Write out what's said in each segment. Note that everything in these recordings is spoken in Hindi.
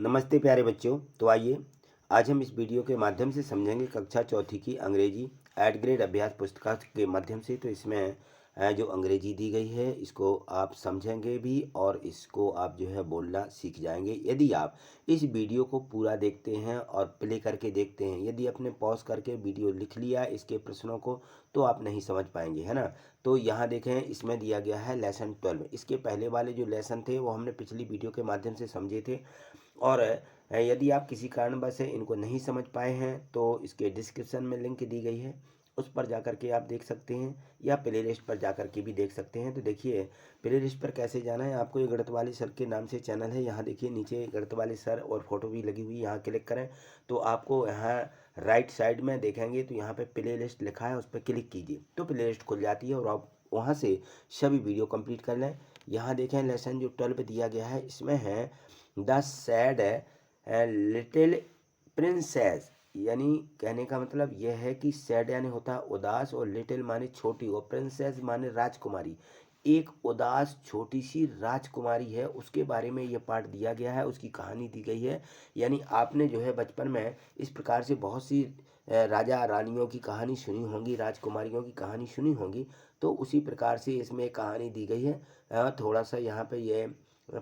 नमस्ते प्यारे बच्चों। तो आइए आज हम इस वीडियो के माध्यम से समझेंगे कक्षा चौथी की अंग्रेजी एड ग्रेड अभ्यास पुस्तिका के माध्यम से। तो इसमें जो अंग्रेजी दी गई है इसको आप समझेंगे भी और इसको आप जो है बोलना सीख जाएंगे यदि आप इस वीडियो को पूरा देखते हैं और प्ले करके देखते हैं। यदि आपने पॉज करके वीडियो लिख लिया इसके प्रश्नों को तो आप नहीं समझ पाएंगे, है ना। तो यहाँ देखें, इसमें दिया गया है लेसन 12। इसके पहले वाले जो लेसन थे वो हमने पिछली वीडियो के माध्यम से समझे थे। और यदि आप किसी कारणवश से इनको नहीं समझ पाए हैं तो इसके डिस्क्रिप्शन में लिंक दी गई है, उस पर जाकर के आप देख सकते हैं या प्ले लिस्ट पर जाकर के भी देख सकते हैं। तो देखिए प्ले लिस्ट पर कैसे जाना है। आपको ये गणित वाले सर के नाम से चैनल है, यहाँ देखिए नीचे गणित वाले सर और फोटो भी लगी हुई, यहाँ क्लिक करें तो आपको यहाँ राइट साइड में देखेंगे तो यहाँ पे प्ले लिस्ट लिखा है, उस पर क्लिक कीजिए तो प्ले लिस्ट खुल जाती है और आप वहाँ से सभी वीडियो कंप्लीट कर लें। यहाँ देखें लेसन जो 12 दिया गया है इसमें है द सैड लिटिल प्रिंसेस, यानी कहने का मतलब यह है कि सैड यानी होता है उदास और लिटिल माने छोटी और प्रिंसेस माने राजकुमारी। एक उदास छोटी सी राजकुमारी है, उसके बारे में यह पाठ दिया गया है, उसकी कहानी दी गई है। यानी आपने जो है बचपन में इस प्रकार से बहुत सी राजा रानियों की कहानी सुनी होंगी, राजकुमारियों की कहानी सुनी होंगी। तो उसी प्रकार से इसमें एक कहानी दी गई है। थोड़ा सा यहाँ पे ये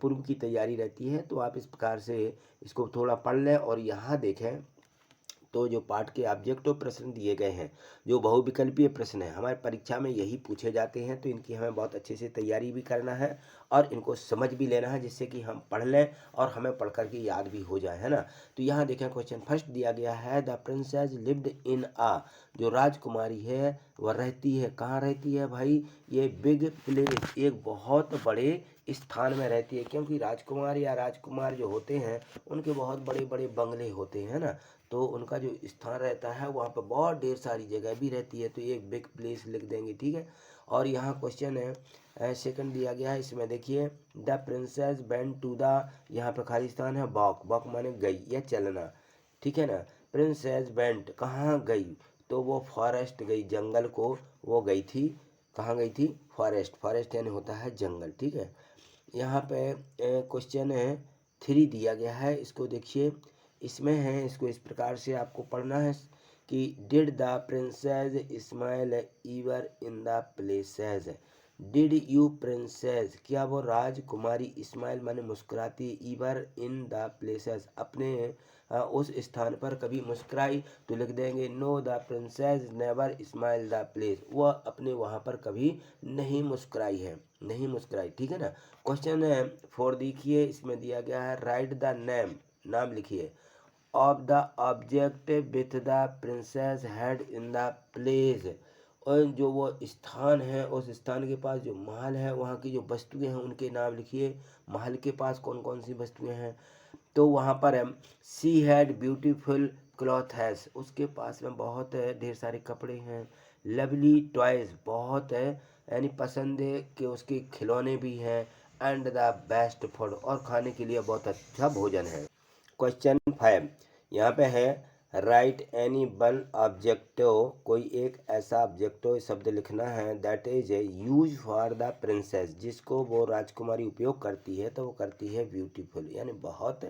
पूर्व की तैयारी रहती है तो आप इस प्रकार से इसको थोड़ा पढ़ लें। और यहाँ देखें तो जो पाठ के ऑब्जेक्टिव प्रश्न दिए गए हैं, जो बहुविकल्पीय प्रश्न है हमारे परीक्षा में यही पूछे जाते हैं, तो इनकी हमें बहुत अच्छे से तैयारी भी करना है और इनको समझ भी लेना है जिससे कि हम पढ़ लें और हमें पढ़ करके याद भी हो जाए, है ना। तो यहाँ देखें क्वेश्चन फर्स्ट दिया गया है द प्रिंसेस लिव्ड इन आ, जो राजकुमारी है वह रहती है, कहाँ रहती है भाई, ये बिग प्लेस, एक बहुत बड़े स्थान में रहती है। क्योंकि राजकुमार या राजकुमार जो होते हैं उनके बहुत बड़े बड़े बंगले होते हैं ना, तो उनका जो स्थान रहता है वहाँ पर बहुत ढेर सारी जगह भी रहती है, तो ये एक बिग प्लेस लिख देंगे, ठीक है। और यहाँ क्वेश्चन है सेकंड दिया गया है, इसमें देखिए the princess went to the, यहाँ पर खाली स्थान है वॉक, वॉक माने गई या चलना, ठीक है ना। प्रिंसेस वेंट कहाँ गई, तो वो फॉरेस्ट गई, जंगल को वो गई थी, कहाँ गई थी, फॉरेस्ट, फॉरेस्ट यानी होता है जंगल, ठीक है। यहाँ पे क्वेश्चन है 3 दिया गया है, इसको देखिए, इसमें है, इसको इस प्रकार से आपको पढ़ना है कि did the princess smile ईवर in the places, did you princess, क्या वो राजकुमारी स्माइल माने मुस्कुराती, ईवर इन द प्लेसेस अपने उस स्थान पर कभी मुस्कुराई, तो लिख देंगे know the princess never smile the place, वह अपने वहाँ पर कभी नहीं मुस्कुराई है, नहीं मुस्कुराई, ठीक है ना। क्वेश्चन 4 देखिए, इसमें दिया गया है राइट द नेम, नाम लिखिए of the object with the princess head in the place, और जो वो स्थान है उस स्थान के पास जो महल है वहाँ की जो वस्तुएं हैं उनके नाम लिखिए। महल के पास कौन कौन सी वस्तुएं हैं, तो वहाँ पर है she had beautiful cloth has, उसके पास में बहुत है ढेर सारे कपड़े हैं। लवली टॉयज, बहुत है यानी पसंद है कि उसके खिलौने भी हैं। एंड द बेस्ट फूड, और खाने के लिए बहुत अच्छा भोजन है। क्वेश्चन 5 यहाँ पे है राइट एनी वन ऑब्जेक्टिव, कोई एक ऐसा ऑब्जेक्टिव शब्द लिखना है that is use for the princess, जिसको वो राजकुमारी उपयोग करती है, तो वो करती है ब्यूटीफुल यानी बहुत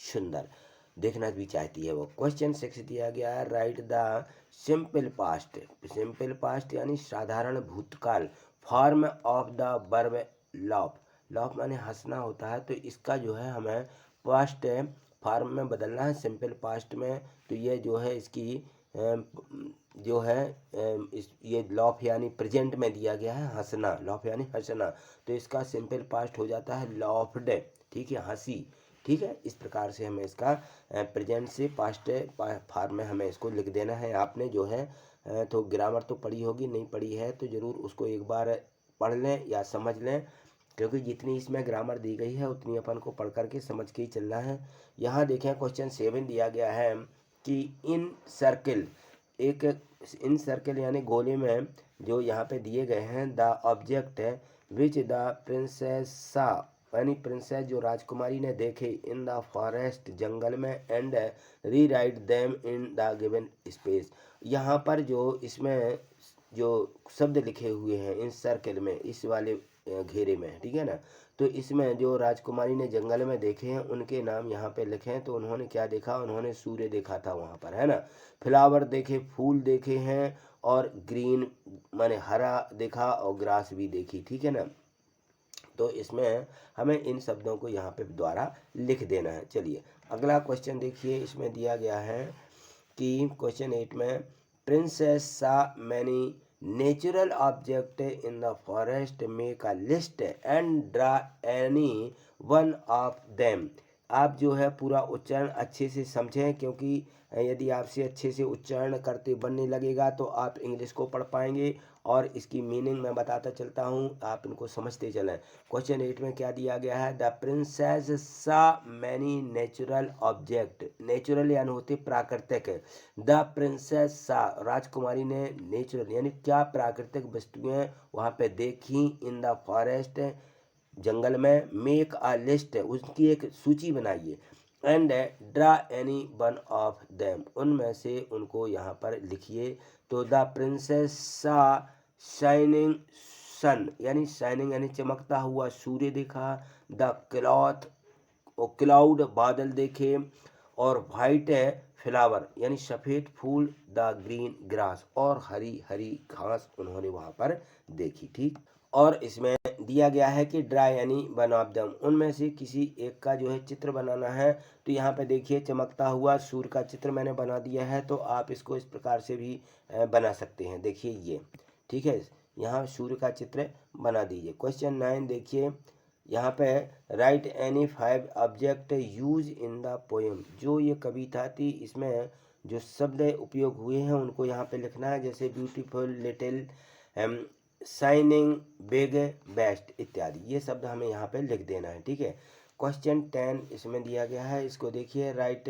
सुंदर, देखना भी चाहती है वो। क्वेश्चन 6 दिया गया है right the simple past, simple past यानी साधारण भूतकाल, form of the verb loaf, loaf माने हंसना होता है, तो इसका जो है हमें पास्ट फॉर्म में बदलना है सिंपल पास्ट में। तो ये जो है इसकी जो है ये लॉफ यानी प्रेजेंट में दिया गया है हंसना, लॉफ यानी हंसना, तो इसका सिंपल पास्ट हो जाता है लॉफ्ड, ठीक है, हंसी, ठीक है। इस प्रकार से हमें इसका प्रेजेंट से पास्ट फॉर्म में हमें इसको लिख देना है। आपने जो है तो ग्रामर तो पढ़ी होगी, नहीं पढ़ी है तो ज़रूर उसको एक बार पढ़ लें या समझ लें, क्योंकि जितनी इसमें ग्रामर दी गई है उतनी अपन को पढ़ करके समझ के ही चलना है। यहाँ देखें क्वेश्चन 7 दिया गया है कि इन सर्किल, एक इन सर्किल यानी गोले में जो यहाँ पे दिए गए हैं द ऑब्जेक्ट है विच द प्रिंसेस सा, यानी प्रिंसेस जो राजकुमारी ने देखे इन द फॉरेस्ट जंगल में, and re write them in the given space, यहाँ पर जो इसमें जो शब्द लिखे हुए हैं इन सर्किल में, इस वाले घेरे में, ठीक है ना, तो इसमें जो राजकुमारी ने जंगल में देखे हैं उनके नाम यहाँ पे लिखे हैं। तो उन्होंने क्या देखा, उन्होंने सूर्य देखा था वहाँ पर, है ना। फ्लावर देखे, फूल देखे हैं, और ग्रीन माने हरा देखा, और ग्रास भी देखी, ठीक है ना। तो इसमें हमें इन शब्दों को यहाँ पे द्वारा लिख देना है। चलिए अगला क्वेश्चन देखिए, इसमें दिया गया है कि क्वेश्चन 8 में प्रिंसेस सा many natural object in the forest, make a list and draw any one of them. आप जो है पूरा उच्चारण अच्छे से समझें, क्योंकि यदि आपसे अच्छे से उच्चारण करते बनने लगेगा तो आप इंग्लिश को पढ़ पाएंगे। और इसकी मीनिंग मैं बताता चलता हूँ, आप इनको समझते चलें। क्वेश्चन 8 में क्या दिया गया है, द प्रिंसेस सा मैनी नेचुरल ऑब्जेक्ट। नेचुरल यानी होते प्राकृतिक। द प्रिंसेस सा राजकुमारी ने नेचुरल यानी क्या प्राकृतिक वस्तुएं वहाँ पे देखी, इन द फॉरेस्ट जंगल में, मेक अ लिस्ट उसकी एक सूची बनाइए, and draw any one of them उनमें से उनको यहाँ पर लिखिए। तो द प्रिंसेस सा शाइनिंग सन यानी शाइनिंग यानी चमकता हुआ सूर्य देखा, द क्लॉथ और क्लाउड बादल देखे, और वाइट है फ्लावर यानी सफ़ेद फूल, द ग्रीन ग्रास और हरी हरी घास उन्होंने वहाँ पर देखी, ठीक। और इसमें दिया गया है कि ड्रा यानी वन ऑफ दम उनमें से किसी एक का जो है चित्र बनाना है। तो यहाँ पे देखिए चमकता हुआ सूर्य का चित्र मैंने बना दिया है। तो आप इसको इस प्रकार से भी बना सकते हैं। देखिए ये ठीक है, यहाँ सूर्य का चित्र बना दीजिए। क्वेश्चन 9 देखिए, यहाँ पे right any 5 object use in the poem. जो ये कविता थी इसमें जो शब्द उपयोग हुए हैं उनको यहाँ पे लिखना है, जैसे beautiful, little, shining, big, best इत्यादि। ये शब्द हमें यहाँ पे लिख देना है, ठीक है। क्वेश्चन 10 इसमें दिया गया है, इसको देखिए, right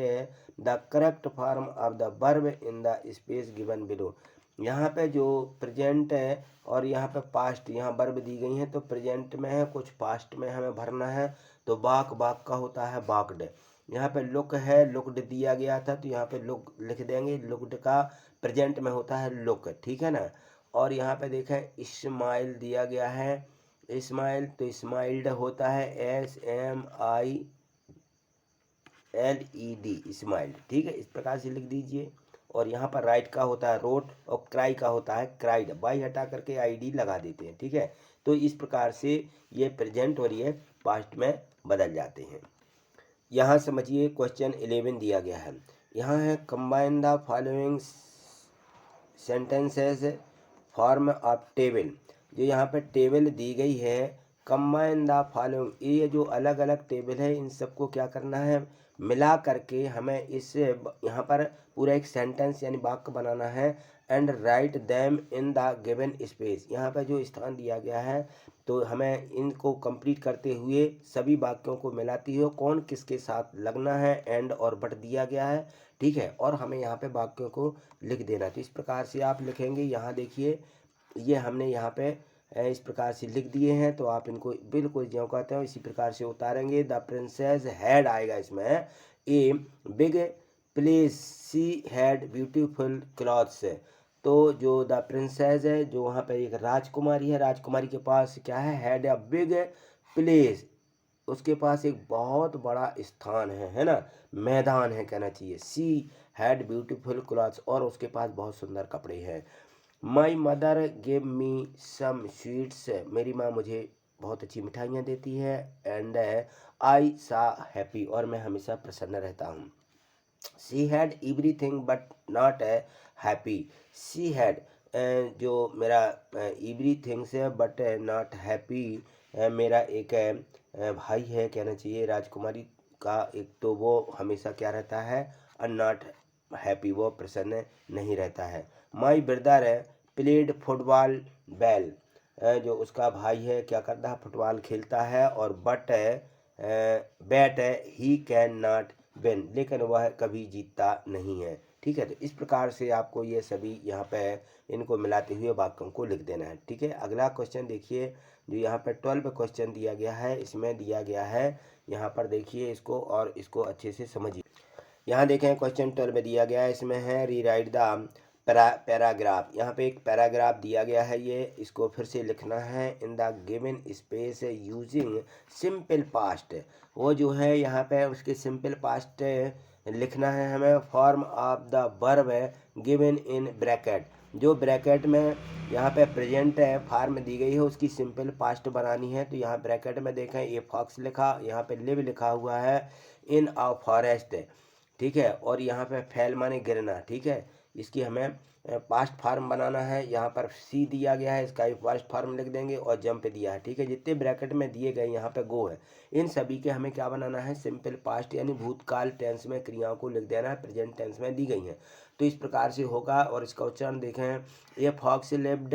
the correct form of the verb in the space given below. यहाँ पे जो प्रेजेंट है और यहाँ पे पास्ट, यहाँ वर्ब दी गई हैं तो प्रेजेंट में है, कुछ पास्ट में हमें भरना है। तो बाक, बाक का होता है बाक्ड। यहाँ पे लुक है, लुक्ड दिया गया था तो यहाँ पे लुक लिख देंगे, लुक्ड का प्रेजेंट में होता है लुक, ठीक है ना। और यहाँ पे देखें इस्माइल दिया गया है, इस्माइल तो स्माइल्ड होता है SMILED स्माइल्ड, ठीक है। इस प्रकार से लिख दीजिए। और यहाँ पर राइट का होता है रोट और क्राई का होता है क्राइड, बाई हटा करके ID लगा देते हैं, ठीक है। तो इस प्रकार से ये प्रेजेंट और ये पास्ट में बदल जाते हैं। यहाँ समझिए क्वेश्चन 11 दिया गया है, यहाँ है combine the following sentences form of table. जो यहाँ पर टेबल दी गई है, कंबाइन द फॉलोइंग, ये जो अलग अलग टेबल है इन सबको क्या करना है, मिला करके हमें इस यहाँ पर पूरा एक सेंटेंस यानी वाक्य बनाना है। And right them in the given space, यहाँ पर जो स्थान दिया गया है तो हमें इनको कंप्लीट करते हुए सभी वाक्यों को मिलाती हुए कौन किसके साथ लगना है, एंड और बट दिया गया है, ठीक है। और हमें यहाँ पे वाक्यों को लिख देना। तो इस प्रकार से आप लिखेंगे। यहाँ देखिए ये हमने यहाँ पे इस प्रकार से लिख दिए हैं, तो आप इनको बिल्कुल जो कहते हैं इसी प्रकार से उतारेंगे। द प्रिंसेस हैड आएगा इसमें, a big place, she had beautiful clothes. तो जो द प्रिंसेस है, जो वहाँ पे एक राजकुमारी है, राजकुमारी के पास क्या है, हैड अ बिग प्लेस, उसके पास एक बहुत बड़ा स्थान है ना, मैदान है कहना चाहिए। सी हैड ब्यूटीफुल क्लॉथ्स, और उसके पास बहुत सुंदर कपड़े हैं। My mother give me some sweets, मेरी माँ मुझे बहुत अच्छी मिठाइयाँ देती है। एंड आई सा हैप्पी, और मैं हमेशा प्रसन्न रहता हूँ। She had everything but not happy, she had जो मेरा एवरीथिंग्स है बट नॉट हैप्पी, मेरा एक भाई है कहना चाहिए राजकुमारी का एक, तो वो हमेशा क्या रहता है, नॉट हैप्पी, वो प्रसन्न नहीं रहता है। माई ब्रदर है प्लेड फुटबॉल वेल, जो उसका भाई है क्या करता है, फुटबॉल खेलता है। और बट बैट है ही कैन नॉट विन, लेकिन वह कभी जीतता नहीं है, ठीक है। तो इस प्रकार से आपको ये सभी यहाँ पे इनको मिलाते हुए वाक्यों को लिख देना है, ठीक है। अगला क्वेश्चन देखिए, जो यहाँ पे 12 क्वेश्चन दिया गया है, इसमें दिया गया है, यहाँ पर देखिए इसको और इसको अच्छे से समझिए। यहाँ देखें क्वेश्चन 12 में दिया गया है, इसमें है रीराइट द पैराग्राफ, यहाँ पे एक पैराग्राफ दिया गया है, ये इसको फिर से लिखना है। In the given space using simple past, वो जो है यहाँ पे उसके सिंपल पास्ट लिखना है हमें। Form of the verb given in bracket, जो ब्रैकेट में यहाँ पे प्रेजेंट है फॉर्म दी गई है उसकी सिंपल पास्ट बनानी है। तो यहाँ ब्रैकेट में देखें ए फॉक्स लिखा, यहाँ पे लिव लिखा हुआ है इन अ फॉरेस्ट, ठीक है। और यहाँ पे फैल माने गिरना, ठीक है। इसकी हमें पास्ट फार्म बनाना है। यहाँ पर सी दिया गया है, इसका भी पास्ट फार्म लिख देंगे और जंप दिया है, ठीक है। जितने ब्रैकेट में दिए गए यहाँ पे गो है, इन सभी के हमें क्या बनाना है, सिंपल पास्ट यानी भूतकाल टेंस में क्रियाओं को लिख देना है, प्रेजेंट टेंस में दी गई हैं। तो इस प्रकार से होगा। और इसका उच्चारण देखें, a fox lived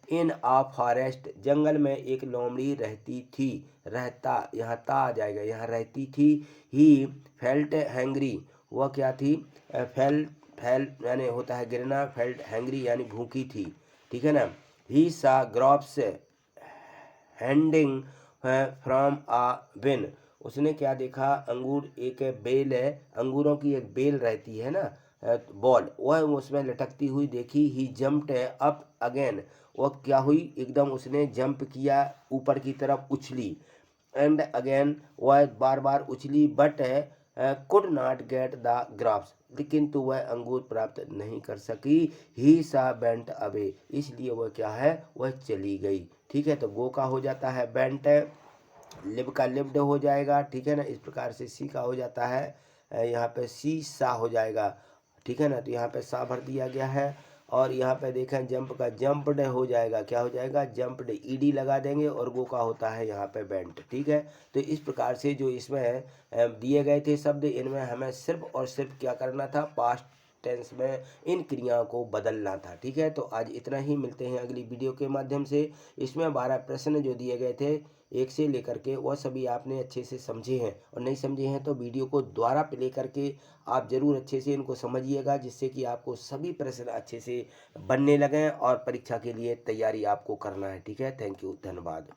in a forest, जंगल में एक लोमड़ी रहती थी, रहता यहाँ ता आ जाएगा, यहाँ रहती थी। ही फेल्ट हैंग्री, वह क्या थी, फेल फैल यानी होता है गिरना, फेल्ट हैंग्री यानी भूखी थी, ठीक है ना। He saw grapes hanging from a vine, उसने क्या देखा, अंगूर एक बेल है, अंगूरों की एक बेल रहती है ना, बॉल, वह उसमें लटकती हुई देखी। ही जंप्ड अप अगेन, वह क्या हुई, एकदम उसने जंप किया, ऊपर की तरफ उछली। एंड अगेन, वह बार बार उछली। But could not get the graphs, लेकिन तो वह अंगूर प्राप्त नहीं कर सकी। ही सा बेंट अवे, इसलिए वह क्या है, वह चली गई, ठीक है। तो गो का हो जाता है बेंट, लिव का लिव्ड हो जाएगा, ठीक है ना। इस प्रकार से सी का हो जाता है, यहाँ पे सी सा हो जाएगा, ठीक है ना। तो यहाँ पे सा भर दिया गया है। और यहाँ पे देखें जंप का जंप्ड हो जाएगा, क्या हो जाएगा, जंप्ड, ईडी लगा देंगे। और गो का होता है यहाँ पे बेंट, ठीक है। तो इस प्रकार से जो इसमें दिए गए थे शब्द, इनमें हमें सिर्फ और सिर्फ क्या करना था, पास्ट टेंस में इन क्रियाओं को बदलना था, ठीक है। तो आज इतना ही, मिलते हैं अगली वीडियो के माध्यम से। इसमें 12 प्रश्न जो दिए गए थे 1 से लेकर के, वह सभी आपने अच्छे से समझे हैं, और नहीं समझे हैं तो वीडियो को दोबारा प्ले करके आप ज़रूर अच्छे से इनको समझिएगा, जिससे कि आपको सभी प्रश्न अच्छे से बनने लगें और परीक्षा के लिए तैयारी आपको करना है, ठीक है। थैंक यू, धन्यवाद।